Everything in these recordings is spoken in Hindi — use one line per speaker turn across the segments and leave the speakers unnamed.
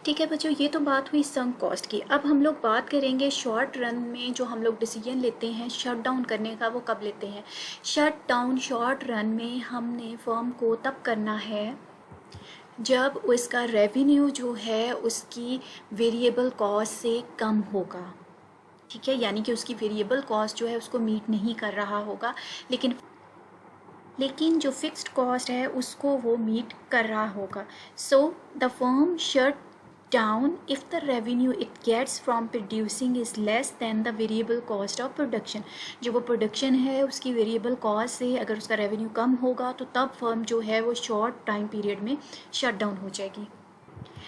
ठीक है बच्चों, ये तो बात हुई संक कॉस्ट की। अब हम लोग बात करेंगे शॉर्ट रन में जो हम लोग डिसीजन लेते हैं शट डाउन करने का, वो कब लेते हैं। शट डाउन शॉर्ट रन में हमने फर्म को तब करना है जब उसका रेवेन्यू जो है उसकी वेरिएबल कॉस्ट से कम होगा। ठीक है, यानी कि उसकी वेरिएबल कॉस्ट जो है उसको मीट नहीं कर रहा होगा, लेकिन जो फिक्स्ड कॉस्ट है उसको वो मीट कर रहा होगा। So the firm shut down if the revenue it gets from producing is less than the variable cost of production। जो वो प्रोडक्शन है उसकी वेरिएबल कॉस्ट से अगर उसका रेवेन्यू कम होगा तो तब फर्म जो है वो शॉर्ट टाइम पीरियड में शट डाउन हो जाएगी।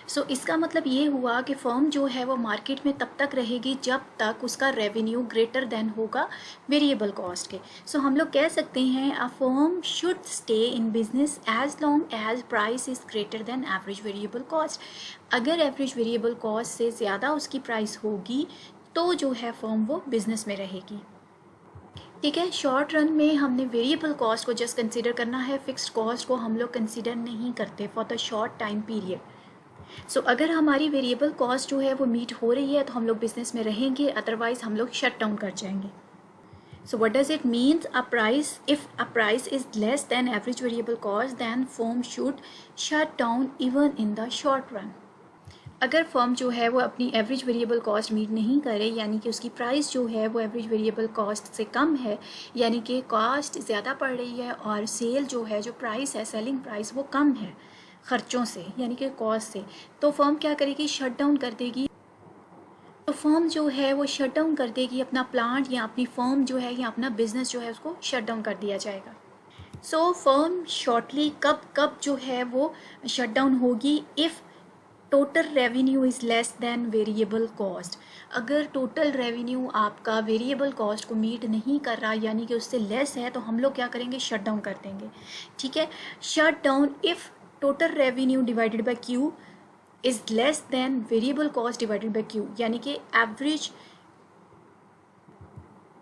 सो इसका मतलब ये हुआ कि फर्म जो है वो मार्केट में तब तक रहेगी जब तक उसका रेवेन्यू ग्रेटर देन होगा वेरिएबल कॉस्ट के। सो हम लोग कह सकते हैं a firm should stay in business as long as price is greater than average variable cost. अगर एवरेज वेरिएबल कॉस्ट से ज़्यादा उसकी प्राइस होगी तो जो है फर्म वो बिजनेस में रहेगी। ठीक है, शॉर्ट रन में हमने वेरिएबल कॉस्ट को जस्ट कंसिडर करना है, फिक्स्ड कॉस्ट को हम लोग कंसिडर नहीं करते for the short time period. So अगर हमारी वेरिएबल कॉस्ट जो है वो मीट हो रही है तो हम लोग बिजनेस में रहेंगे, अदरवाइज हम लोग शट डाउन कर जाएंगे। So what does it means, if a price is less than average variable cost then firm should shut down even in the short run. अगर फर्म जो है वो अपनी एवरेज वेरिएबल कॉस्ट मीट नहीं करे, यानी कि उसकी प्राइस जो है वो एवरेज वेरिएबल कॉस्ट से कम है, यानी कि कॉस्ट ज़्यादा पड़ रही है और सेल जो है, जो प्राइस है, सेलिंग प्राइस वो कम है खर्चों से, यानी कि कॉस्ट से, तो फर्म क्या करेगी, शट डाउन कर देगी। तो फर्म जो है वो शट डाउन कर देगी, अपना प्लांट या अपनी फर्म जो है या अपना बिजनेस जो है उसको शट डाउन कर दिया जाएगा। सो फर्म शॉर्टली कब जो है वो शट डाउन होगी, if total revenue is less then variable cost. अगर टोटल रेवेन्यू आपका वेरिएबल कॉस्ट को मीट नहीं कर रहा, यानी कि उससे लेस है, तो हम लोग क्या करेंगे, शट डाउन कर देंगे। ठीक है, shut down if total revenue divided by Q is less then variable cost divided by Q, यानी कि एवरेज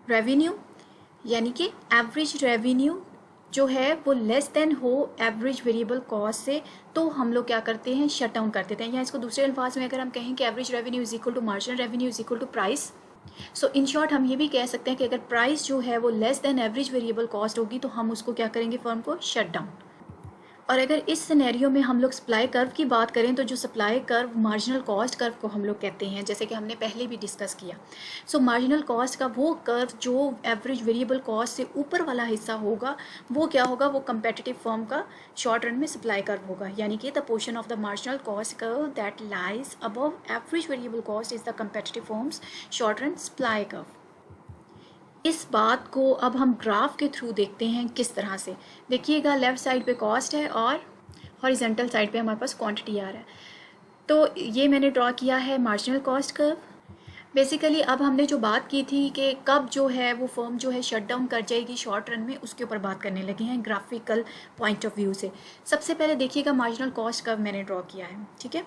रेवेन्यू, यानी कि एवरेज रेवेन्यू जो है वो लेस देन हो एवरेज वेरिएबल कॉस्ट से, तो हम लोग क्या करते हैं, शट डाउन कर देते हैं। या इसको दूसरे अल्फाज में अगर हम कहें कि average revenue is equal to marginal revenue is equal to price. So in short हम ये भी कह सकते हैं कि अगर प्राइस जो है वो less than average variable cost होगी तो हम उसको क्या करेंगे, फर्म को शट डाउन। और अगर इस सिनेरियो में हम लोग सप्लाई कर्व की बात करें तो जो supply curve marginal cost curve को हम लोग कहते हैं, जैसे कि हमने पहले भी डिस्कस किया। सो मार्जिनल कॉस्ट का वो कर्व जो एवरेज वेरिएबल कॉस्ट से ऊपर वाला हिस्सा होगा वो क्या होगा, वो कंपेटिटिव फर्म का शॉर्ट रन में सप्लाई कर्व होगा, यानी कि the portion of the marginal cost curve that lies above average variable cost is the competitive firms short run supply curve. इस बात को अब हम ग्राफ के थ्रू देखते हैं किस तरह से। देखिएगा, लेफ्ट साइड पे कॉस्ट है और हॉरिजेंटल साइड पे हमारे पास क्वांटिटी आ रहा है। तो ये मैंने ड्रॉ किया है मार्जिनल कॉस्ट कर्व। बेसिकली अब हमने जो बात की थी कि कब जो है वो फर्म जो है शट डाउन कर जाएगी शॉर्ट रन में, उसके ऊपर बात करने लगे हैं ग्राफिकल पॉइंट ऑफ व्यू से। सबसे पहले देखिएगा मार्जिनल कॉस्ट कर्व मैंने ड्रॉ किया है, ठीक है।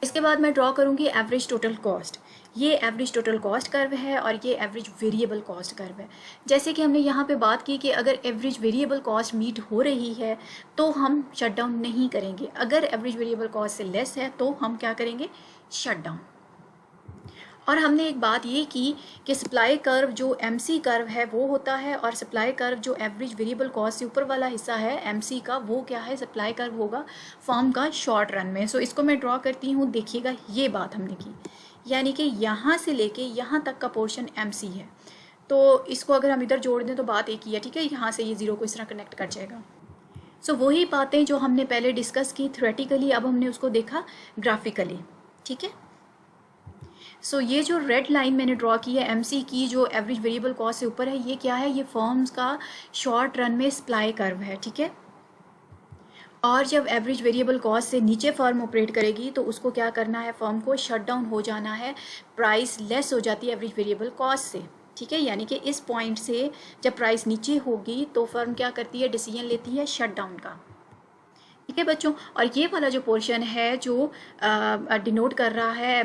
इसके बाद मैं ड्रॉ करूँगी एवरेज टोटल कॉस्ट। ये एवरेज टोटल कॉस्ट कर्व है और ये एवरेज वेरिएबल कॉस्ट कर्व है। जैसे कि हमने यहाँ पे बात की कि अगर एवरेज वेरिएबल कॉस्ट मीट हो रही है तो हम शट डाउन नहीं करेंगे, अगर एवरेज वेरिएबल कॉस्ट से लेस है तो हम क्या करेंगे, शट डाउन। और हमने एक बात ये की कि सप्लाई कर्व जो एमसी कर्व है वो होता है, और सप्लाई कर्व जो एवरेज वेरिएबल कॉस्ट से ऊपर वाला हिस्सा है एमसी का, वो क्या है, सप्लाई कर्व होगा फर्म का शॉर्ट रन में। सो इसको मैं ड्रॉ करती हूँ। देखिएगा, ये बात हमने की, यानी कि यहाँ से लेके यहाँ तक का पोर्शन एमसी है, तो इसको अगर हम इधर जोड़ दें तो बात एक ही है, ठीक है। यहाँ से ये ज़ीरो को इस तरह कनेक्ट कर जाएगा। सो वही बातें जो हमने पहले डिस्कस की थ्योरेटिकली, अब हमने उसको देखा ग्राफिकली, ठीक है। सो ये जो रेड लाइन मैंने ड्रॉ की है एमसी की, जो एवरेज वेरिएबल कॉस्ट से ऊपर है, ये क्या है, ये फर्म्स का शॉर्ट रन में सप्लाई कर्व है, ठीक है। और जब एवरेज वेरिएबल कॉस्ट से नीचे फर्म ऑपरेट करेगी तो उसको क्या करना है, फर्म को शट डाउन हो जाना है, प्राइस लेस हो जाती है एवरेज वेरिएबल कॉस्ट से, ठीक है। यानी कि इस पॉइंट से जब प्राइस नीचे होगी तो फर्म क्या करती है, डिसीजन लेती है शट डाउन का, ठीक है बच्चों। और ये वाला जो पोर्शन है जो डिनोट कर रहा है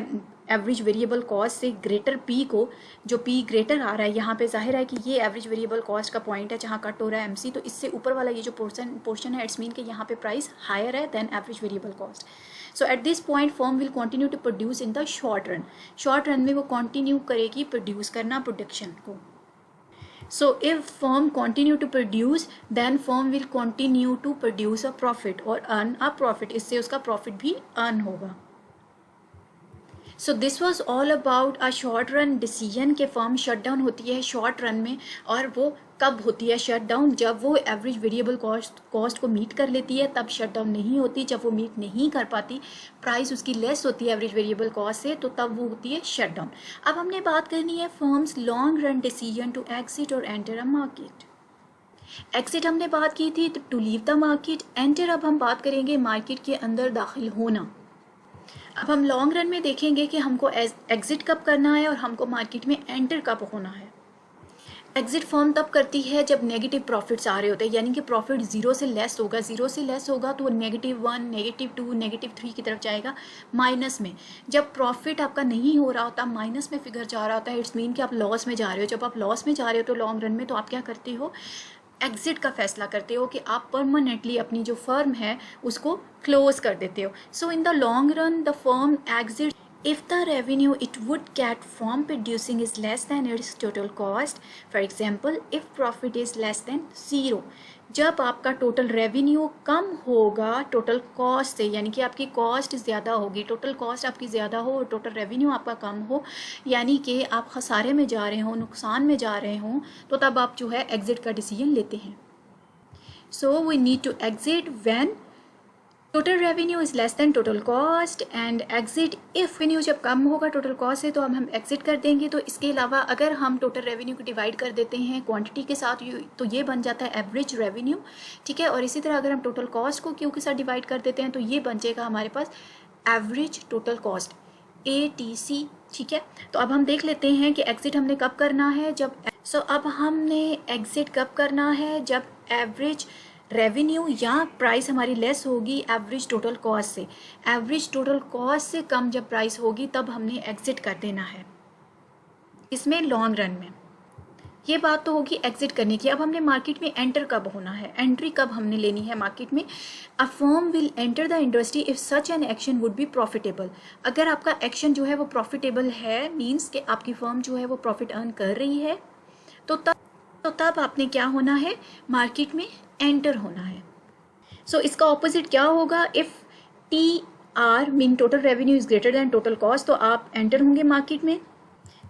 एवरेज वेरिएबल कॉस्ट से ग्रेटर पी को, जो पी ग्रेटर आ रहा है यहाँ पे, जाहिर है कि ये एवरेज वेरिएबल कॉस्ट का पॉइंट है जहाँ कट हो रहा है एमसी, तो इससे ऊपर वाला ये जो पोर्शन है, इट्स मीन कि यहाँ पे प्राइस हायर है than average variable cost. So at this point firm will continue to produce in the short run, short run में वो कंटिन्यू करेगी प्रोड्यूस करना प्रोडक्शन को. So if firm continue to produce, then firm will continue to produce a profit or earn a profit. इससे उसका profit भी earn होगा. So this was all about a short run decision कि firm shut down होती है short run में, और वो कब होती है शट डाउन, जब वो एवरेज वेरिएबल कॉस्ट को मीट कर लेती है तब शट डाउन नहीं होती. जब वो मीट नहीं कर पाती, प्राइस उसकी लेस होती है एवरेज वेरिएबल कॉस्ट से, तो तब वो होती है शट डाउन. अब हमने बात करनी है firms long run decision to exit और एंटर अ मार्केट. एग्जिट हमने बात की थी to leave the market. Enter अब हम बात करेंगे मार्केट के अंदर दाखिल होना. अब हम लॉन्ग रन में देखेंगे कि हमको एग्जिट कब करना है और हमको मार्केट में एंटर कब होना है. एग्जिट फर्म तब करती है जब नेगेटिव प्रॉफिट्स आ रहे होते हैं, यानी कि प्रॉफिट जीरो से लेस होगा. जीरो से लेस होगा तो -1, -2, -3 की तरफ जाएगा, माइनस में. जब प्रॉफिट आपका नहीं हो रहा होता, माइनस में फिगर जा रहा होता है, इट्स मीन कि आप लॉस में जा रहे हो. जब आप लॉस में जा रहे हो तो लॉन्ग रन में, तो आप क्या करते हो, एग्जिट का फैसला करते हो कि आप परमानेंटली अपनी जो फर्म है उसको क्लोज कर देते हो. So in the long run the firm exit if the revenue it would get from producing is less than its total cost. For example, if profit is less than 0. जब आपका टोटल रेवेन्यू कम होगा टोटल कॉस्ट से, यानी कि आपकी कॉस्ट ज़्यादा होगी, टोटल कॉस्ट आपकी ज़्यादा हो और टोटल रेवेन्यू आपका कम हो, यानी कि आप खसारे में जा रहे हो, नुकसान में जा रहे हो, तो तब आप जो है एग्जिट का डिसीजन लेते हैं. So we need to exit when total revenue is less than total cost and exit if revenue जब कम होगा टोटल कॉस्ट से तो हम एग्जिट कर देंगे. तो इसके अलावा अगर हम टोटल रेवेन्यू को डिवाइड कर देते हैं क्वांटिटी के साथ तो ये बन जाता है एवरेज रेवेन्यू, ठीक है. और इसी तरह अगर हम टोटल कॉस्ट को क्यू के साथ डिवाइड कर देते हैं तो ये बन जाएगा हमारे पास एवरेज टोटल कॉस्ट ATC, ठीक है. तो अब हम देख लेते हैं कि एग्जिट हमने कब करना है, जब अब हमने एग्जिट कब करना है, जब एवरेज रेवेन्यू या प्राइस हमारी लेस होगी एवरेज टोटल कॉस्ट से. एवरेज टोटल कॉस्ट से कम जब प्राइस होगी तब हमने एग्जिट कर देना है इसमें लॉन्ग रन में. ये बात तो होगी एग्जिट करने की. अब हमने मार्केट में एंटर कब होना है, एंट्री कब हमने लेनी है मार्केट में. A firm will enter the industry if such an action would be profitable. अगर आपका एक्शन जो है वो प्रॉफिटेबल है, मीन्स कि आपकी फर्म जो है वो प्रॉफिट अर्न कर रही है, तो तब आपने क्या होना है, मार्केट में एंटर होना है. सो इसका ऑपोजिट क्या होगा, if TR mean total revenue is greater than total cost, तो आप एंटर होंगे मार्केट में,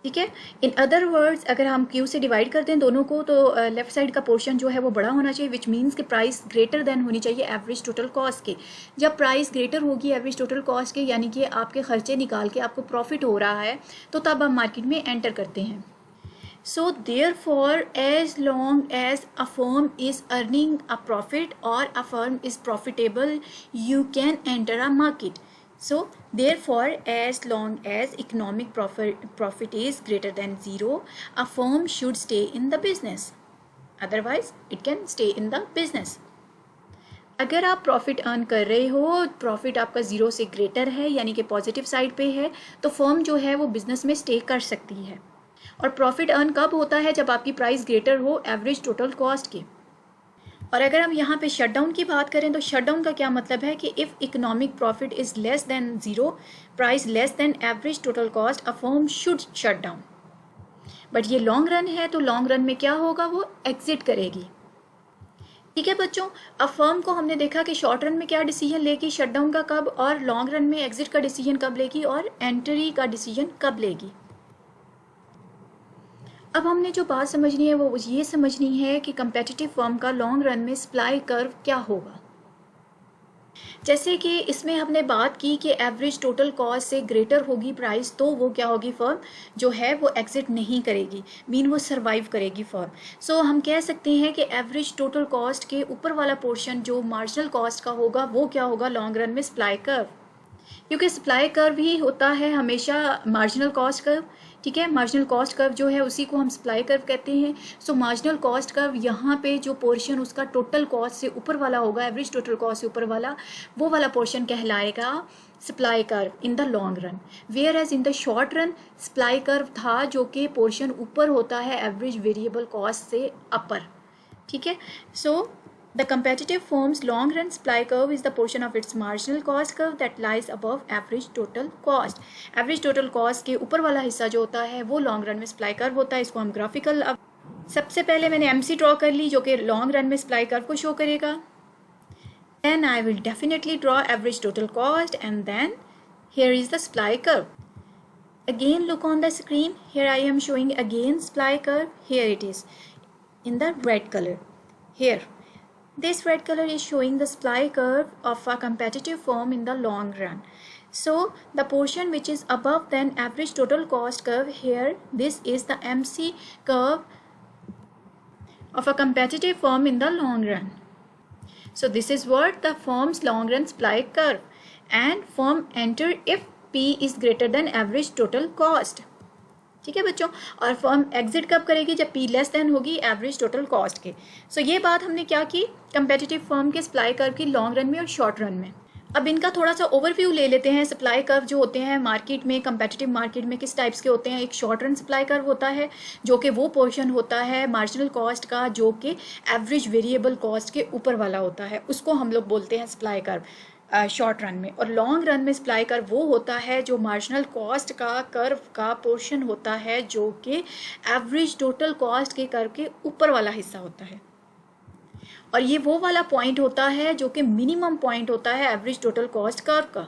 ठीक है. इन अदर वर्ड्स अगर हम क्यू से डिवाइड कर दें दोनों को तो लेफ्ट साइड का पोर्शन जो है वो बड़ा होना चाहिए, विच मीन्स कि प्राइस ग्रेटर देन होनी चाहिए एवरेज टोटल कॉस्ट के. जब प्राइस ग्रेटर होगी एवरेज टोटल कॉस्ट के, यानी कि आपके खर्चे निकाल के आपको प्रॉफिट हो रहा है, तो तब आप मार्केट में एंटर करते हैं. So therefore, as long as a firm is earning a profit or a firm is profitable, you can enter a market. So therefore, as long as economic profit is greater than 0, a firm should stay in the business. Otherwise, it can stay in the business. अगर आप प्रॉफिट अर्न कर रहे हो, प्रॉफिट आपका 0 से ग्रेटर है, यानी कि पॉजिटिव साइड पे है, तो फर्म जो है वो बिजनेस में स्टे कर सकती है. और प्रॉफिट अर्न कब होता है, जब आपकी प्राइस ग्रेटर हो एवरेज टोटल कॉस्ट के. और अगर हम यहाँ पे शट डाउन की बात करें तो शट डाउन का क्या मतलब है कि if economic profit is less then 0, price less than average total cost, a firm should shut down. But ये लॉन्ग रन है, तो लॉन्ग रन में क्या होगा, वो एग्जिट करेगी. ठीक है बच्चों, अब फर्म को हमने देखा कि शॉर्ट रन में क्या डिसीजन लेगी, शट डाउन का कब, और लॉन्ग रन में एग्जिट का डिसीजन कब लेगी और एंट्री का डिसीजन कब लेगी. अब हमने जो बात समझनी है वो ये समझनी है कि कंपेटिटिव फर्म का लॉन्ग रन में सप्लाई कर्व क्या होगा. जैसे कि इसमें हमने बात की कि एवरेज टोटल कॉस्ट से ग्रेटर होगी प्राइस, तो वो क्या होगी, फर्म जो है वो एग्जिट नहीं करेगी, मीन वो सर्वाइव करेगी फर्म. सो हम कह सकते हैं कि एवरेज टोटल कॉस्ट के ऊपर वाला पोर्शन जो मार्जिनल कॉस्ट का होगा वो क्या होगा लॉन्ग रन में, सप्लाई कर्व. क्योंकि सप्लाई कर्व ही होता है हमेशा मार्जिनल कॉस्ट कर्व, ठीक है. मार्जिनल कॉस्ट कर्व जो है उसी को हम सप्लाई कर्व कहते हैं. सो मार्जिनल कॉस्ट कर्व यहाँ पे जो पोर्शन उसका टोटल कॉस्ट से ऊपर वाला होगा, एवरेज टोटल कॉस्ट से ऊपर वाला, वो वाला पोर्शन कहलाएगा supply curve in the long run. Whereas in the short run supply curve था जो कि पोर्शन ऊपर होता है एवरेज वेरिएबल कॉस्ट से अपर, ठीक है. सो The competitive firm's long run supply curve is the portion of its marginal cost curve that lies above average total cost. Average total cost के ऊपर वाला हिस्सा जो होता है वो लॉन्ग रन में सप्लाई कर्व होता है. इसको हम ग्राफिकल, अब सबसे पहले मैंने MC ड्रॉ कर ली जो कि लॉन्ग रन में सप्लाई कर्व को शो करेगा. Then I will definitely draw average total cost and then here is the supply curve. Again look on the screen. Here I am showing again supply curve. Here it is in the red color. Here. This red color is showing the supply curve of a competitive firm in the long run. So the portion which is above than average total cost curve here, this is the MC curve of a competitive firm in the long run. So this is what the firm's long run supply curve, and firm enter if P is greater than average total cost. ठीक है बच्चों, और फर्म एग्जिट कब करेगी? जब P लेस देन होगी एवरेज टोटल कॉस्ट के. सो ये बात हमने क्या की कंपेटिटिव फर्म के सप्लाई कर्व की लॉन्ग रन में और शॉर्ट रन में. अब इनका थोड़ा सा ओवरव्यू ले लेते हैं. सप्लाई कर्व जो होते हैं मार्केट में, कंपेटिटिव मार्केट में किस टाइप्स के होते हैं. एक शॉर्ट रन सप्लाई कर्व होता है जो कि वो पोर्शन होता है मार्जिनल कॉस्ट का जो कि एवरेज वेरिएबल कॉस्ट के ऊपर वाला होता है, उसको हम लोग बोलते हैं सप्लाई कर्व शॉर्ट रन में. और लॉन्ग रन में सप्लाई कर्व वो होता है जो मार्जिनल कॉस्ट का कर्व का पोर्शन होता है जो कि एवरेज टोटल कॉस्ट के कर्व के ऊपर वाला हिस्सा होता है. और ये वो वाला पॉइंट होता है जो कि मिनिमम पॉइंट होता है एवरेज टोटल कॉस्ट कर्व का.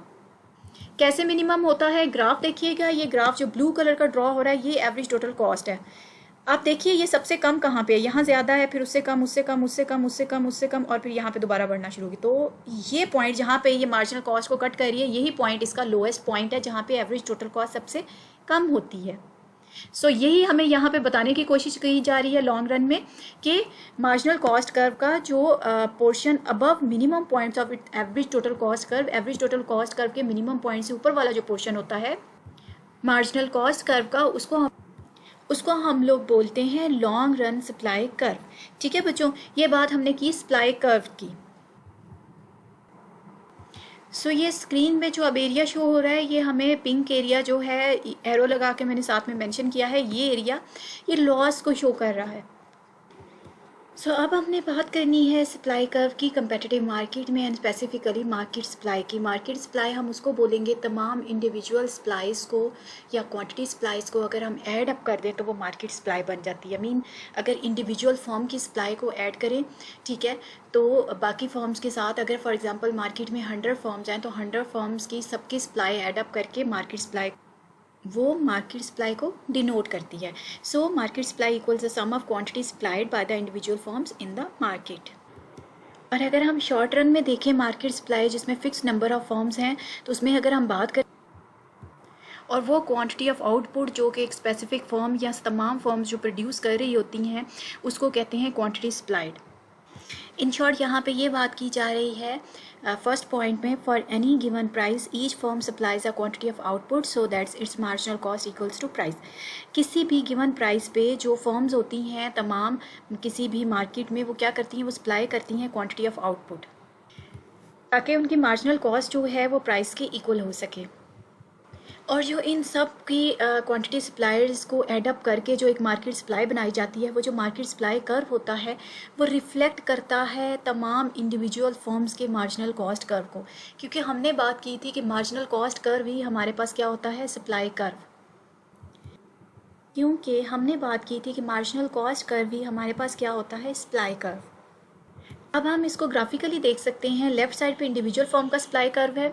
कैसे मिनिमम होता है? ग्राफ देखिएगा, ये ग्राफ जो ब्लू कलर का ड्रॉ हो रहा है ये एवरेज टोटल कॉस्ट है. आप देखिए ये सबसे कम कहाँ पे है, यहाँ ज़्यादा है, फिर उससे कम, उससे कम, उससे कम, उससे कम, उससे कम, और फिर यहाँ पे दोबारा बढ़ना शुरू होगी. तो ये पॉइंट जहाँ पे ये मार्जिनल कॉस्ट को कट कर रही है, यही पॉइंट इसका लोएस्ट पॉइंट है जहाँ पे एवरेज टोटल कॉस्ट सबसे कम होती है. सो यही हमें यहाँ पे बताने की कोशिश की जा रही है लॉन्ग रन में कि मार्जिनल कॉस्ट कर्व का जो portion above minimum points of it average total cost curve, average total cost curve के मिनिमम पॉइंट से ऊपर वाला जो पोर्शन होता है मार्जिनल कॉस्ट कर्व का, उसको हम लोग बोलते हैं लॉन्ग रन सप्लाई कर्व. ठीक है बच्चों, ये बात हमने की सप्लाई कर्व की. सो ये स्क्रीन में जो अब एरिया शो हो रहा है ये हमें पिंक एरिया जो है एरो लगा के मैंने साथ में मेंशन किया है, ये एरिया ये लॉस को शो कर रहा है. सो अब हमने बात करनी है सप्लाई कर्व की कंपेटिटिव मार्केट में एंड स्पेसिफिकली मार्केट सप्लाई की. मार्केट सप्लाई हम उसको बोलेंगे तमाम इंडिविजुअल सप्लाईज़ को या क्वांटिटी सप्लाईज़ को अगर हम ऐड अप कर दें तो वो मार्केट सप्लाई बन जाती है. मीन अगर इंडिविजुअल फॉर्म की सप्लाई को ऐड करें, ठीक है, तो बाकी फॉर्म्स के साथ अगर फॉर एग्जांपल मार्केट में 100 फॉर्म्स हैं तो 100 फॉर्म्स की सबकी सप्लाई ऐड अप करके मार्केट सप्लाई, वो मार्केट सप्लाई को डिनोट करती है. So market supply equals the sum of quantity supplied by the individual firms in the market. और अगर हम शॉर्ट रन में देखें मार्केट सप्लाई जिसमें फिक्स नंबर ऑफ फॉर्म्स हैं तो उसमें अगर हम बात करें और वो क्वांटिटी ऑफ आउटपुट जो कि एक स्पेसिफिक फॉर्म या तमाम फॉर्म्स जो प्रोड्यूस कर रही होती हैं उसको कहते हैं क्वांटिटी सप्लाइड. इन शॉर्ट यहाँ पे ये बात की जा रही है फर्स्ट पॉइंट में, for any given price each firm supplies a quantity of output so that's its marginal cost equals to price. किसी भी गिवन प्राइस पे जो फॉर्म्स होती हैं तमाम किसी भी मार्केट में वो क्या करती हैं, वो सप्लाई करती हैं क्वांटिटी ऑफ आउटपुट ताकि उनकी मार्जिनल कॉस्ट जो है वो प्राइस के इक्वल हो सके. और जो इन सब की क्वांटिटी सप्लायर्स को एडअप करके जो एक मार्केट सप्लाई बनाई जाती है, वो जो मार्केट सप्लाई कर्व होता है वो रिफ्लेक्ट करता है तमाम इंडिविजुअल फॉर्म्स के मार्जिनल कॉस्ट कर्व को. क्योंकि हमने बात की थी कि मार्जिनल कॉस्ट कर्व ही हमारे पास क्या होता है, सप्लाई कर्व. क्योंकि हमने बात की थी कि मार्जिनल कॉस्ट कर्व ही हमारे पास क्या होता है, सप्लाई कर्व. अब हम इसको ग्राफिकली देख सकते हैं. लेफ्ट साइड पे इंडिविजुअल फॉर्म का सप्लाई कर्व है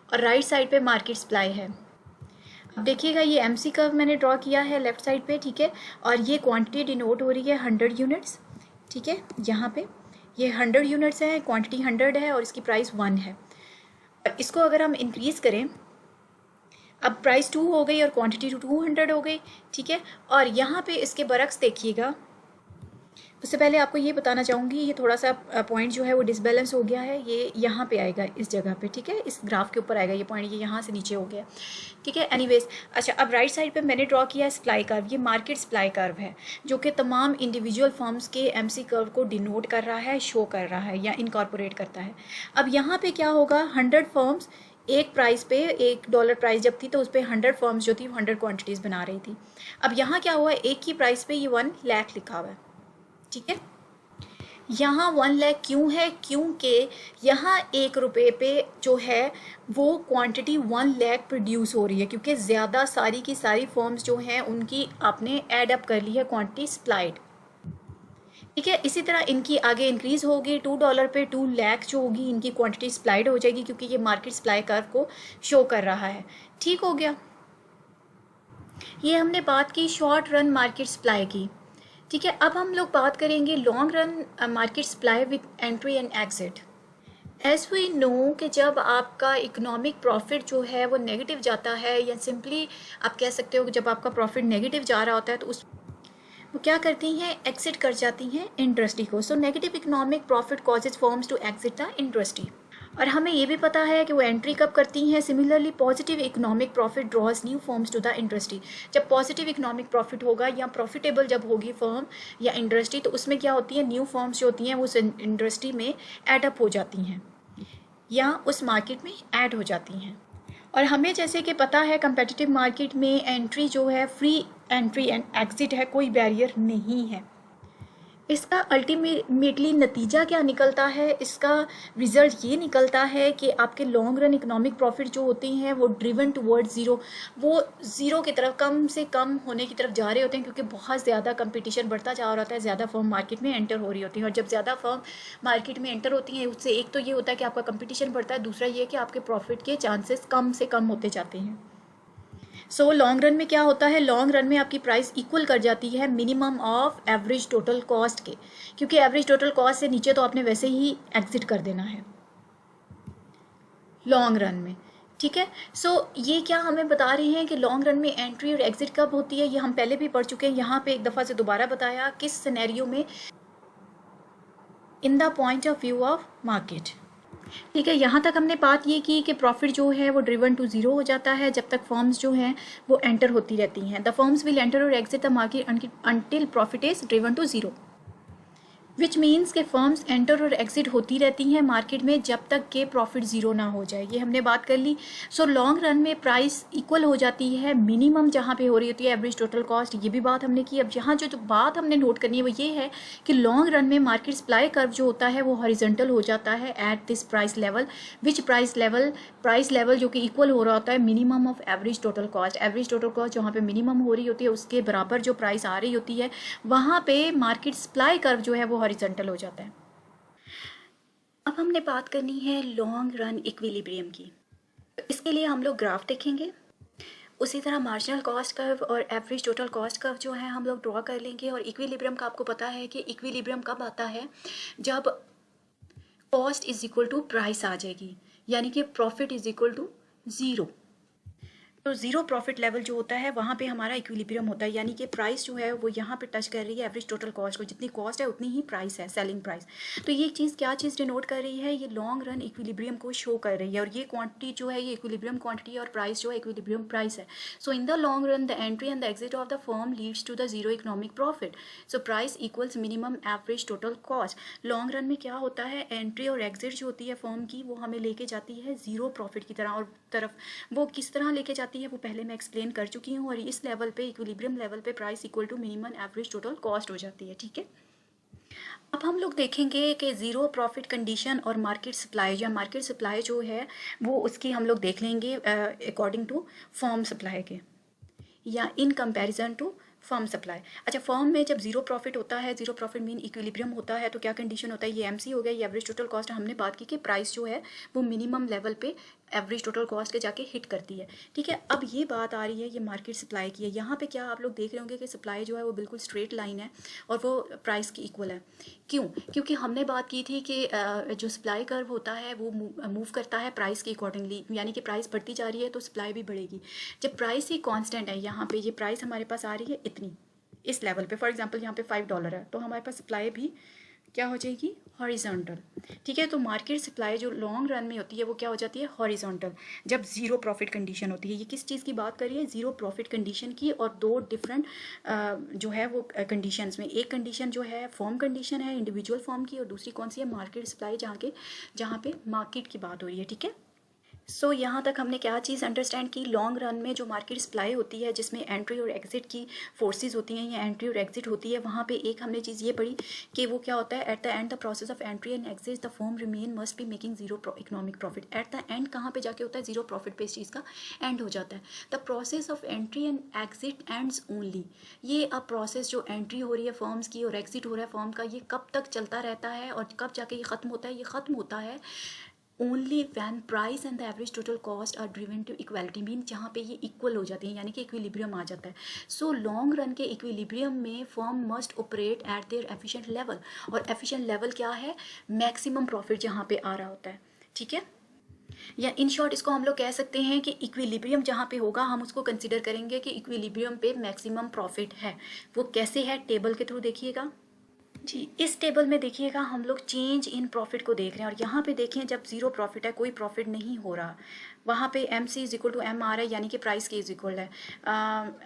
और राइट साइड पे मार्केट सप्लाई है. अब देखिएगा ये MC कर्व मैंने ड्रॉ किया है लेफ्ट साइड पे, ठीक है, और ये क्वांटिटी डिनोट हो रही है 100 यूनिट्स. ठीक है, यहाँ पे ये 100 यूनिट्स है, क्वांटिटी 100 है और इसकी प्राइस 1 है. और इसको अगर हम इंक्रीज़ करें, अब प्राइस 2 हो गई और क्वांटिटी 200 हो गई. ठीक है, और यहाँ पे इसके बरक्स देखिएगा. उससे पहले आपको ये बताना चाहूँगी ये थोड़ा सा पॉइंट जो है वो डिसबैलेंस हो गया है, ये यहाँ पे आएगा इस जगह पे. ठीक है, इस ग्राफ के ऊपर आएगा ये पॉइंट, ये यहाँ से नीचे हो गया. ठीक है, एनीवेज. अच्छा, अब राइट साइड पे मैंने ड्रॉ किया है सप्लाई कर्व. ये मार्केट सप्लाई कर्व है जो कि तमाम इंडिविजुअल फॉर्म्स के MC कर्व को डिनोट कर रहा है, शो कर रहा है या इनकॉर्पोरेट करता है. अब यहाँ पे क्या होगा, 100 फॉर्म्स एक प्राइस पे, $1 प्राइस जब थी तो उस पर 100 फॉर्म्स जो थी 100 क्वान्टिटीज़ बना रही थी. अब यहाँ क्या हुआ, एक ही प्राइस पे ये 1 लाख लिखा हुआ है. ठीक है, यहाँ 1 लाख क्यों है? क्योंकि यहाँ 1 रुपये पे जो है वो क्वांटिटी 1 लाख प्रोड्यूस हो रही है, क्योंकि ज़्यादा सारी की सारी फर्म्स जो हैं उनकी आपने एड अप कर ली है क्वांटिटी सप्लाइड। ठीक है, इसी तरह इनकी आगे इंक्रीज़ होगी, $2 पे 2 लाख जो होगी इनकी क्वांटिटी सप्लाइड हो जाएगी, क्योंकि ये मार्केट सप्लाई कर्व को शो कर रहा है। ठीक हो गया, ये हमने बात की शॉर्ट रन मार्केट सप्लाई की। ठीक है, अब हम लोग बात करेंगे long run market supply with entry and exit. As we know कि जब आपका इकोनॉमिक प्रॉफिट जो है वो नेगेटिव जाता है, या सिंपली आप कह सकते हो कि जब आपका प्रॉफिट नेगेटिव जा रहा होता है तो उस वो क्या करती हैं? एग्जिट कर जाती हैं इंडस्ट्री को। So negative economic profit causes firms to exit the industry. और हमें ये भी पता है कि वो एंट्री कब करती हैं। Similarly positive economic profit draws new firms to the industry. जब पॉजिटिव इकोनॉमिक प्रॉफिट होगा या प्रॉफिटेबल जब होगी फर्म या इंडस्ट्री, तो उसमें क्या होती है? न्यू फर्म्स जो होती हैं वो उस इंडस्ट्री में एडअप हो जाती हैं या उस मार्केट में ऐड हो जाती हैं। और हमें जैसे कि पता है कंपेटिटिव मार्केट में एंट्री जो है फ्री एंट्री एंड एग्जिट है, कोई बैरियर नहीं है। इसका अल्टीमेटली नतीजा क्या निकलता है? इसका रिजल्ट ये निकलता है कि आपके लॉन्ग रन इकोनॉमिक प्रॉफिट जो होते हैं वो ड्रिवन टुवर्ड ज़ीरो, वो ज़ीरो की तरफ, कम से कम होने की तरफ जा रहे होते हैं, क्योंकि बहुत ज़्यादा कंपटीशन बढ़ता जा रहा होता है, ज़्यादा फर्म मार्केट में एंटर हो रही होती हैं। और जब ज़्यादा फर्म मार्केट में एंटर होती हैं उससे एक तो ये होता है कि आपका कंपटीशन बढ़ता है, दूसरा ये कि आपके प्रॉफिट के चांसेस कम से कम होते जाते हैं। सो लॉन्ग रन में क्या होता है? लॉन्ग रन में आपकी प्राइस इक्वल कर जाती है minimum of average total cost के, क्योंकि एवरेज टोटल कॉस्ट से नीचे तो आपने वैसे ही एग्जिट कर देना है लॉन्ग रन में। ठीक है, सो ये क्या हमें बता रहे हैं कि लॉन्ग रन में एंट्री और एग्जिट कब होती है? ये हम पहले भी पढ़ चुके हैं, यहाँ पे एक दफ़ा से दोबारा बताया किस सिनेरियो में, in the point of view of market. ठीक है, यहाँ तक हमने बात ये की कि प्रॉफिट जो है वो ड्रिवन टू ज़ीरो हो जाता है जब तक फर्म्स जो हैं वो एंटर होती रहती हैं। द फर्म्स विल एंटर और exit the market until profit is driven to zero, which means के फर्म्स एंटर और एग्जिट होती रहती हैं मार्केट में जब तक के प्रॉफिट ज़ीरो ना हो जाए। ये हमने बात कर ली। सो लॉन्ग रन में प्राइस इक्वल हो जाती है मिनिमम जहाँ पे हो रही होती है एवरेज टोटल कॉस्ट, ये भी बात हमने की। अब यहाँ जो बात हमने नोट करनी है वो ये है कि लॉन्ग रन में मार्केट सप्लाई कर्व जो होता है वो हॉरिजॉन्टल हो जाता है at this price level, which price level जो कि इक्वल हो रहा होता है minimum of average total cost. Average total cost जहाँ पे मिनिमम हो रही होती है उसके बराबर जो प्राइस आ रही होती है, वहाँ पे मार्केट सप्लाई कर्व जो है वो हॉरिजॉन्टल हो जाता है। अब हमने बात करनी है लॉन्ग रन इक्विलिब्रियम की। इसके लिए हम लोग ग्राफ देखेंगे, उसी तरह मार्जिनल कॉस्ट कर्व और एवरेज टोटल कॉस्ट कर्व जो है हम लोग ड्रॉ कर लेंगे। और इक्विलिब्रियम का आपको पता है कि इक्विलिब्रियम कब आता है? जब cost is equal to price आ जाएगी, यानी कि profit is equal to zero. तो ज़ीरो प्रॉफिट लेवल जो होता है वहाँ पे हमारा इक्विलिब्रियम होता है, यानी कि प्राइस जो है वो यहाँ पे टच कर रही है एवरेज टोटल कॉस्ट को। जितनी कॉस्ट है उतनी ही प्राइस है, सेलिंग प्राइस। तो ये चीज़ क्या चीज़ डिनोट कर रही है? ये लॉन्ग रन इक्विलिब्रियम को शो कर रही है। और ये क्वांटिटी जो है ये इक्विलिब्रियम क्वांटिटी और प्राइस जो है इक्विलिब्रियम प्राइस है। So in the long run the entry and the exit of the firm leads to the zero economic profit. So price equals minimum average total cost. Long run में क्या होता है? एंट्री और एग्जिट जो होती है फर्म की वो हमें लेके जाती है ज़ीरो प्रॉफिट की तरह, और तरफ वो किस तरह लेके जाती है वो पहले मैं एक्सप्लेन कर चुकी हूँ। और इस लेवल पे इक्विलिब्रियम लेवल पे price equal to minimum average total cost हो जाती है। ठीक है, अब हम लोग देखेंगे कि ज़ीरो प्रॉफिट कंडीशन और मार्केट सप्लाई, या मार्केट सप्लाई जो है वो उसकी हम लोग देख लेंगे अकॉर्डिंग टू फर्म सप्लाई के, या in comparison to firm supply. अच्छा, फर्म में जब जीरो प्रॉफिट होता है, जीरो प्रॉफिट मीन इक्विलिब्रियम होता है, तो क्या कंडीशन होता है? ये एमसी हो गया, ये एवरेज टोटल कॉस्ट। हमने बात की कि प्राइस जो है वो मिनिमम लेवल पे एवरेज टोटल कॉस्ट के जाके हिट करती है। ठीक है, अब ये बात आ रही है ये मार्केट सप्लाई की है। यहाँ पे क्या आप लोग देख रहे होंगे कि सप्लाई जो है वो बिल्कुल स्ट्रेट लाइन है और वो प्राइस की इक्वल है। क्यों? क्योंकि हमने बात की थी कि जो सप्लाई कर्व होता है वो मूव करता है प्राइस के अकॉर्डिंगली, यानी कि प्राइस बढ़ती जा रही है तो सप्लाई भी बढ़ेगी। जब प्राइस ही कांस्टेंट है, यहाँ पे ये प्राइस हमारे पास आ रही है इतनी, इस लेवल पे, फॉर एग्जांपल यहाँ पे $5 है, तो हमारे पास सप्लाई भी क्या हो जाएगी? हॉरिजॉन्टल। ठीक है, तो मार्केट सप्लाई जो लॉन्ग रन में होती है वो क्या हो जाती है? हॉरिजॉन्टल, जब ज़ीरो प्रॉफिट कंडीशन होती है। ये किस चीज़ की बात कर रही है? ज़ीरो प्रॉफिट कंडीशन की। और दो डिफरेंट जो है वो कंडीशंस में, एक कंडीशन जो है फॉर्म कंडीशन है इंडिविजुअल फॉर्म की, और दूसरी कौन सी है? मार्केट सप्लाई, जहाँ पे मार्केट की बात हो रही है। ठीक है, सो यहाँ तक हमने क्या चीज़ अंडरस्टैंड की, लॉन्ग रन में जो मार्केट सप्लाई होती है जिसमें एंट्री और एग्जिट की फोर्सेस होती हैं या एंट्री और एग्जिट होती है, वहाँ पे एक हमने चीज़ ये पढ़ी कि वो क्या होता है, at the end the process of entry and exit the firm remain must be making zero economic profit. At the end कहाँ पे जाके होता है, जीरो प्रॉफिट पे इस चीज़ का एंड हो जाता है। The process of entry and exit ends only, ये अब प्रोसेस जो एंट्री हो रही है फर्म्स की और एग्जिट हो रहा है फर्म का, ये कब तक चलता रहता है और कब जाके ये ख़त्म होता है, ये ख़त्म होता है only when price and the average total cost are driven to equality, mean जहाँ पे ये इक्वल हो जाती है यानी कि इक्विलिब्रियम आ जाता है। सो लॉन्ग रन के इक्विलिब्रियम में firm must operate at there efficient level, और एफिशिएंट लेवल क्या है, मैक्सिमम प्रॉफिट जहाँ पे आ रहा होता है, ठीक है। या इन शॉर्ट इसको हम लोग कह सकते हैं कि इक्विलिब्रियम जहाँ पे होगा हम उसको कंसिडर करेंगे कि इक्विलिब्रियम पे मैक्सिमम प्रॉफिट है। वो कैसे है, टेबल के थ्रू देखिएगा जी। इस टेबल में देखिएगा हम लोग चेंज इन प्रॉफिट को देख रहे हैं, और यहाँ पे देखें जब जीरो प्रॉफिट है, कोई प्रॉफिट नहीं हो रहा, वहाँ पे M C is equal to M R है, यानी कि प्राइस के इज इक्वल है।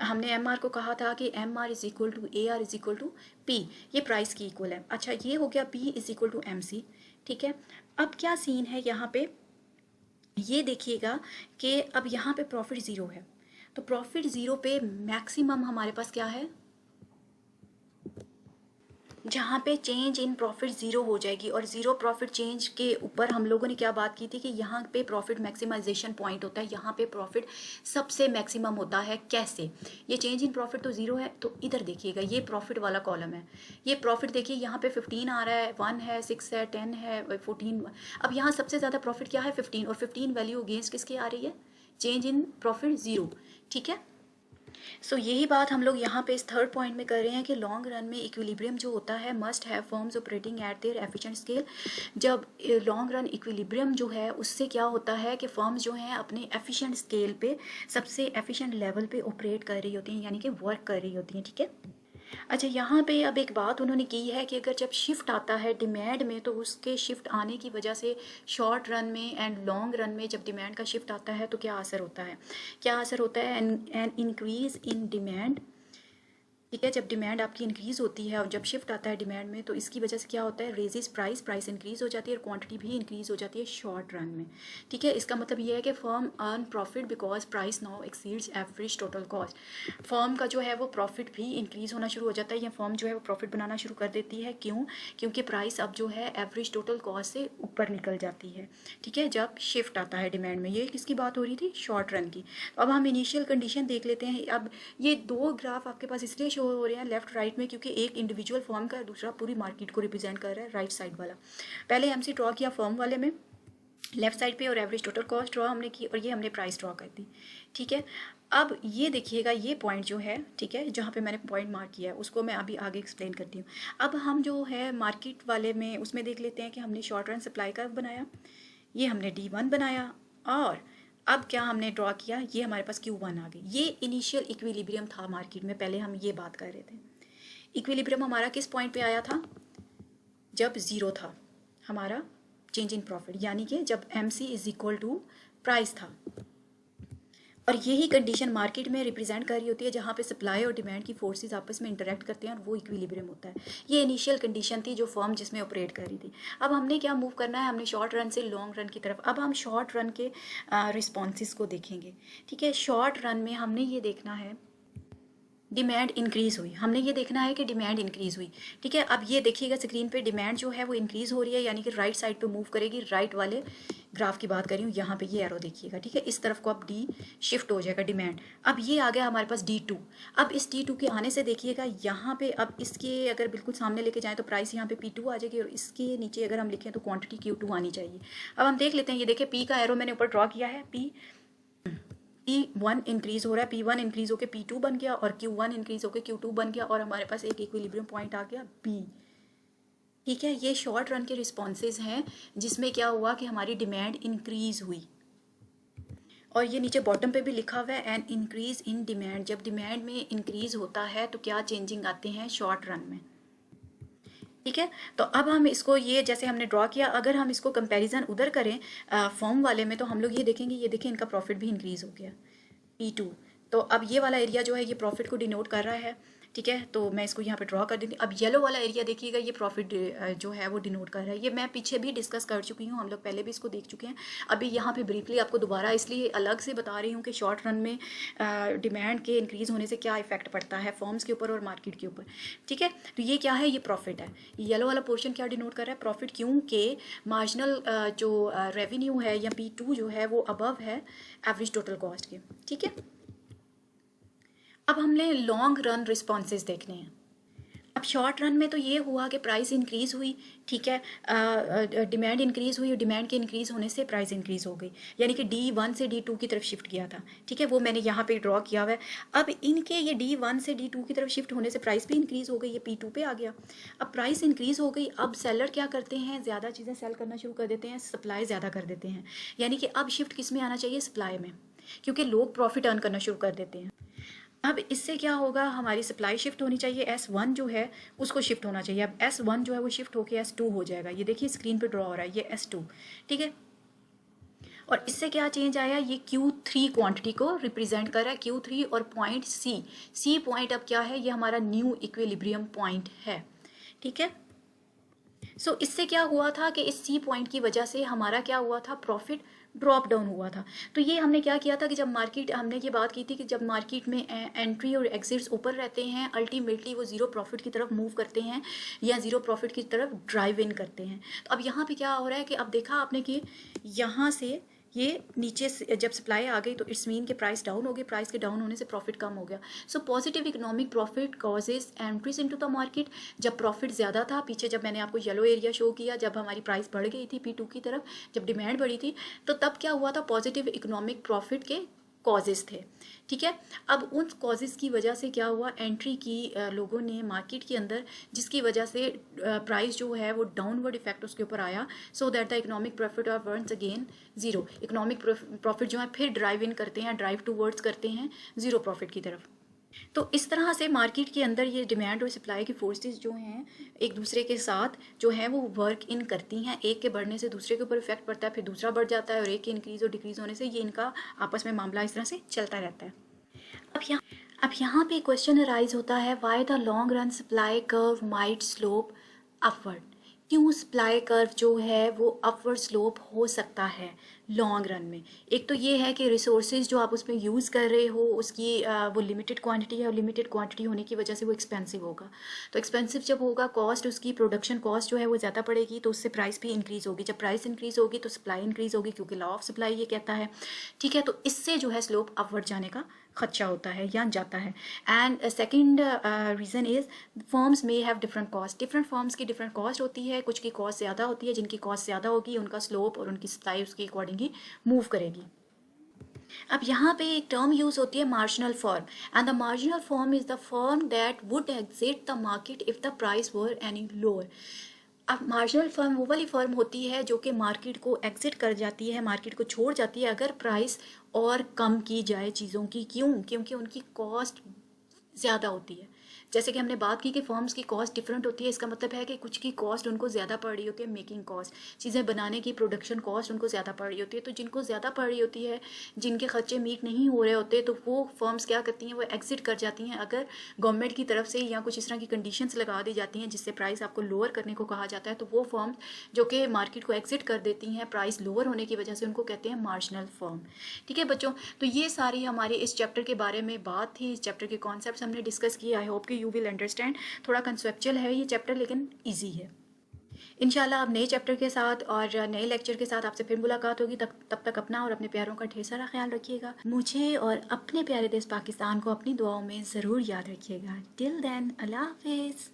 हमने एम आर को कहा था कि M R is equal to A R is equal to P, ये प्राइस की इक्वल है। अच्छा, ये हो गया P is equal to M C, ठीक है। अब क्या सीन है यहाँ पे, ये देखिएगा कि अब यहाँ पे प्रॉफिट ज़ीरो है, तो प्रॉफिट ज़ीरो पे मैक्सिमम हमारे पास क्या है, जहाँ पे चेंज इन प्रॉफिट ज़ीरो हो जाएगी। और ज़ीरो प्रॉफिट चेंज के ऊपर हम लोगों ने क्या बात की थी कि यहाँ पे प्रॉफिट मैक्सिमाइजेशन पॉइंट होता है, यहाँ पे प्रॉफिट सबसे मैक्सिमम होता है। कैसे, ये चेंज इन प्रॉफिट तो ज़ीरो है, तो इधर देखिएगा ये प्रॉफिट वाला कॉलम है, ये प्रॉफिट देखिए यहाँ पे 15 आ रहा है, 1 है, 6 है, 10 है, 14। अब यहाँ सबसे ज़्यादा प्रॉफिट क्या है, 15, और 15 वैल्यू अगेंस्ट किसके आ रही है, चेंज इन प्रॉफिट ज़ीरो, ठीक है। सो यही बात हम लोग यहाँ पे इस थर्ड पॉइंट में कर रहे हैं कि लॉन्ग रन में इक्विलिब्रियम जो होता है must have firms operating eight there efficient scale. जब लॉन्ग रन इक्विलिब्रियम जो है उससे क्या होता है कि फर्म्स जो हैं अपने एफिशिएंट स्केल पे सबसे एफिशिएंट लेवल पे ऑपरेट कर रही होती हैं, यानी कि वर्क कर रही होती हैं, ठीक है। अच्छा, यहाँ पे अब एक बात उन्होंने की है कि अगर जब शिफ्ट आता है डिमांड में, तो उसके शिफ्ट आने की वजह से शॉर्ट रन में एंड लॉन्ग रन में जब डिमांड का शिफ्ट आता है तो क्या असर होता है, क्या असर होता है, एन इंक्रीज इन डिमांड, ठीक है। जब डिमांड आपकी इंक्रीज़ होती है और जब शिफ्ट आता है डिमांड में, तो इसकी वजह से क्या होता है, रेजिस प्राइस, प्राइस इंक्रीज़ हो जाती है और क्वांटिटी भी इंक्रीज़ हो जाती है शॉर्ट रन में, ठीक है। इसका मतलब ये है कि firm earn profit because price now exceeds average total cost. Firm का जो है वो प्रॉफिट भी इंक्रीज़ होना शुरू हो जाता है, या फर्म जो है वो प्रॉफिट बनाना शुरू कर देती है। क्यों, क्योंकि प्राइस अब जो है एवरेज टोटल कॉस्ट से ऊपर निकल जाती है, ठीक है, जब शिफ्ट आता है डिमांड में। ये किसकी बात हो रही थी, शॉर्ट रन की। तो अब हम इनिशियल कंडीशन देख लेते हैं। अब ये दो ग्राफ आपके पास इसलिए शो हो रहे हैं लेफ्ट राइट में, क्योंकि एक इंडिविजुअल फर्म का है, दूसरा पूरी मार्केट को रिप्रेजेंट कर रहा है, राइट साइड वाला। पहले एमसी ड्रॉ किया फर्म वाले में लेफ्ट साइड पे, और एवरेज टोटल कॉस्ट ड्रॉ हमने की, और ये हमने प्राइस ड्रॉ कर दी, ठीक है। अब ये देखिएगा ये पॉइंट जो है, ठीक है, जहाँ पे मैंने पॉइंट मार्क किया है उसको मैं अभी आगे एक्सप्लेन करती हूँ। अब हम जो है मार्केट वाले में उसमें देख लेते हैं कि हमने शॉर्ट रन सप्लाई कर्व बनाया, ये हमने D1 बनाया, और अब क्या हमने ड्रॉ किया, ये हमारे पास Q1 आ गई। ये इनिशियल इक्विलिब्रियम था मार्केट में, पहले हम ये बात कर रहे थे। इक्विलिब्रियम हमारा किस पॉइंट पे आया था, जब ज़ीरो था हमारा चेंज इन प्रॉफिट, यानी कि जब MC is equal to price था। और यही कंडीशन मार्केट में रिप्रेजेंट कर रही होती है जहाँ पे सप्लाई और डिमांड की फोर्सेस आपस में इंटरेक्ट करते हैं, और वो इक्विलिब्रियम होता है। ये इनिशियल कंडीशन थी जो फर्म जिसमें ऑपरेट कर रही थी। अब हमने क्या मूव करना है, हमने शॉर्ट रन से लॉन्ग रन की तरफ। अब हम शॉर्ट रन के रिस्पॉन्सेस को देखेंगे, ठीक है। शॉर्ट रन में हमने ये देखना है डिमांड इंक्रीज़ हुई, हमने ये देखना है कि डिमांड इंक्रीज़ हुई, ठीक है। अब ये देखिएगा स्क्रीन पे डिमांड जो है वो इंक्रीज़ हो रही है, यानी कि राइट साइड पे मूव करेगी। राइट वाले ग्राफ की बात कर रही हूँ, यहाँ पे ये एरो देखिएगा, ठीक है। इस तरफ को अब डी शिफ्ट हो जाएगा डिमांड। अब ये आ गया हमारे पास D2। अब इस D2 के आने से देखिएगा यहाँ पे, अब इसके अगर बिल्कुल सामने लेके जाएँ तो प्राइस यहाँ पे P2 आ जाएगी, और इसके नीचे अगर हम लिखें तो क्वान्टिटी Q2 आनी चाहिए। अब हम देख लेते हैं, ये देखिए P का एरो मैंने ऊपर ड्रॉ किया है, P1 इंक्रीज़ हो रहा है, P1 इंक्रीज़ होकर P2 बन गया, और Q1 इंक्रीज़ होकर Q2 बन गया, और हमारे पास एक इक्विलिब्रियम पॉइंट आ गया B, ठीक है। ये शॉर्ट रन के रिस्पॉन्सेज हैं जिसमें क्या हुआ कि हमारी डिमांड इंक्रीज़ हुई, और ये नीचे बॉटम पे भी लिखा हुआ है एन इंक्रीज़ इन डिमांड। जब डिमांड में इंक्रीज़ होता है तो क्या चेंजिंग आते हैं शॉर्ट रन में, ठीक है। तो अब हम इसको ये जैसे हमने ड्रॉ किया, अगर हम इसको कंपैरिजन उधर करें फॉर्म वाले में, तो हम लोग ये देखेंगे, ये देखें इनका प्रॉफिट भी इंक्रीज़ हो गया P2। तो अब ये वाला एरिया जो है ये प्रॉफिट को डिनोट कर रहा है, ठीक है, तो मैं इसको यहाँ पे ड्रॉ कर देती हूँ। अब येलो वाला एरिया देखिएगा, ये प्रॉफिट जो है वो डिनोट कर रहा है। ये मैं पीछे भी डिस्कस कर चुकी हूँ, हम लोग पहले भी इसको देख चुके हैं। अभी यहाँ पे ब्रीफली आपको दोबारा इसलिए अलग से बता रही हूँ कि शॉर्ट रन में डिमांड के इंक्रीज़ होने से क्या इफेक्ट पड़ता है फर्म्स के ऊपर और मार्केट के ऊपर। ठीक है, तो ये क्या है, ये प्रॉफिट है। येलो वाला पोर्शन क्या डिनोट कर रहा है, प्रॉफिट, क्योंकि मार्जिनल जो रेवेन्यू है या P2 जो है वो अबव है एवरेज टोटल कॉस्ट के। ठीक है, अब हमने लॉन्ग रन रिस्पॉन्सेज देखने हैं। अब शॉर्ट रन में तो ये हुआ कि प्राइस इंक्रीज़ हुई, ठीक है, डिमांड इंक्रीज़ हुई और डिमांड के इंक्रीज़ होने से प्राइस इंक्रीज़ हो गई, यानी कि D1 से D2 की तरफ शिफ्ट किया था। ठीक है, वो मैंने यहाँ पे ड्रॉ किया हुआ है। अब इनके ये D1 से D2 की तरफ शिफ्ट होने से प्राइस भी इंक्रीज़ हो गई, ये P2 पे आ गया। अब प्राइस इंक्रीज़ हो गई, अब सेलर क्या करते हैं, ज़्यादा चीज़ें सेल करना शुरू कर देते हैं, सप्लाई ज़्यादा कर देते हैं। यानी कि अब शिफ्ट किस में आना चाहिए, सप्लाई में, क्योंकि लोग प्रॉफिट अर्न करना शुरू कर देते हैं। अब इससे क्या होगा, हमारी सप्लाई शिफ्ट होनी चाहिए, S1 जो है उसको शिफ्ट होना चाहिए। अब S1 जो है वो शिफ्ट होकर S2 हो जाएगा, ये देखिए स्क्रीन पे ड्रॉ हो रहा है, ये S2। ठीक है, और इससे क्या चेंज आया, ये Q3 क्वांटिटी को रिप्रेजेंट कर रहा है, Q3 और पॉइंट C पॉइंट अब क्या है, ये हमारा न्यू इक्विलिब्रियम पॉइंट है। ठीक है, सो इससे क्या हुआ था कि इस C पॉइंट की वजह से हमारा क्या हुआ था, प्रॉफिट ड्रॉप डाउन हुआ था। तो ये हमने क्या किया था कि जब मार्केट, हमने ये बात की थी कि जब मार्केट में एंट्री और एग्जिट्स ऊपर रहते हैं, अल्टीमेटली वो जीरो प्रॉफिट की तरफ मूव करते हैं या जीरो प्रॉफिट की तरफ ड्राइव इन करते हैं। तो अब यहाँ पे क्या हो रहा है कि अब देखा आपने कि यहाँ से ये नीचे से जब सप्लाई आ गई तो इट्स मीन के प्राइस डाउन हो गई, प्राइस के डाउन होने से प्रॉफिट कम हो गया। So positive economic profit causes entries into the market. जब प्रॉफिट ज़्यादा था, पीछे जब मैंने आपको येलो एरिया शो किया, जब हमारी प्राइस बढ़ गई थी P2 की तरफ, जब डिमांड बढ़ी थी, तो तब क्या हुआ था, पॉजिटिव इकोनॉमिक प्रॉफिट के कॉजेज़ थे। ठीक है, अब उन कॉजेज़ की वजह से क्या हुआ, एंट्री की लोगों ने मार्केट के अंदर, जिसकी वजह से प्राइस जो है वो डाउनवर्ड इफेक्ट उसके ऊपर आया, so that the economic profit of once again zero. Economic profit जो है फिर ड्राइव इन करते हैं, ड्राइव टूवर्ड्स करते हैं जीरो प्रॉफिट की तरफ। तो इस तरह से मार्केट के अंदर ये डिमांड और सप्लाई की फोर्सेस जो हैं एक दूसरे के साथ जो है वो वर्क इन करती हैं। एक के बढ़ने से दूसरे के ऊपर इफेक्ट पड़ता है, फिर दूसरा बढ़ जाता है, और एक के इंक्रीज और डिक्रीज होने से ये इनका आपस में मामला इस तरह से चलता रहता है। अब यहाँ पे क्वेश्चन अराइज होता है, why the long run supply curve might slope upward. क्यों सप्लाई कर्व जो है वो अपवर्ड स्लोप हो सकता है लॉन्ग रन में। एक तो ये है कि रिसोर्सेज जो आप उसमें यूज़ कर रहे हो उसकी वो लिमिटेड क्वांटिटी है, और लिमिटेड क्वांटिटी होने की वजह से वो एक्सपेंसिव होगा। तो एक्सपेंसिव जब होगा, कॉस्ट उसकी प्रोडक्शन कॉस्ट जो है वो ज़्यादा पड़ेगी, तो उससे प्राइस भी इंक्रीज़ होगी। जब प्राइस इंक्रीज़ होगी तो सप्लाई इंक्रीज़ होगी, क्योंकि लॉ ऑफ सप्लाई ये कहता है। ठीक है, तो इससे जो है स्लोप अपवर्ड जाने का खदशा होता है या जाता है। And second reason is firms may have different cost. Different firms की डिफरेंट कॉस्ट होती है, कुछ की कॉस्ट ज़्यादा होती है, जिनकी कॉस्ट ज़्यादा होगी उनका स्लोप और उनकी सप्लाई उसके अकॉर्डिंग ही मूव करेगी। अब यहाँ पे एक टर्म यूज होती है marginal firm, and the marginal firm is the firm that would exit the market if the price were any lower. अब मार्जिनल फर्म वो वाली फर्म होती है जो कि मार्केट को एग्जिट कर जाती है, मार्केट को छोड़ जाती है अगर प्राइस और कम की जाए चीज़ों की। क्यों? क्योंकि उनकी कॉस्ट ज़्यादा होती है। जैसे कि हमने बात की कि फर्म्स की कॉस्ट डिफरेंट होती है, इसका मतलब है कि कुछ की कॉस्ट उनको ज़्यादा पड़ रही होती है, मेकिंग कॉस्ट, चीज़ें बनाने की प्रोडक्शन कॉस्ट उनको ज़्यादा पड़ रही होती है। तो जिनको ज़्यादा पड़ रही होती है, जिनके खर्चे मीट नहीं हो रहे होते, तो वो फर्म्स क्या करती हैं, वो एग्जिट कर जाती हैं अगर गवर्नमेंट की तरफ से या कुछ इस तरह की कंडीशंस लगा दी जाती हैं जिससे प्राइस आपको लोअर करने को कहा जाता है। तो वो फर्म्स जो कि मार्केट को एग्जिट कर देती हैं प्राइस लोअर होने की वजह से, उनको कहते हैं मार्जिनल फर्म। ठीक है बच्चों, तो ये सारी हमारी इस चैप्टर के बारे में बात थी, इस चैप्टर के कॉन्सेप्ट्स हमने डिस्कस किए। आई होप कि यू विल अंडरस्टैंड। थोड़ा कंसेप्चुअल है ये चैप्टर लेकिन इजी है। इंशाल्लाह अब नए चैप्टर के साथ और नए लेक्चर के साथ आपसे फिर मुलाकात होगी। तब तक अपना और अपने प्यारों का ढेर सारा ख्याल रखिएगा। मुझे और अपने प्यारे देश पाकिस्तान को अपनी दुआओं में ज़रूर याद रखिएगा। टिल देन, अल्लाह हाफिज़।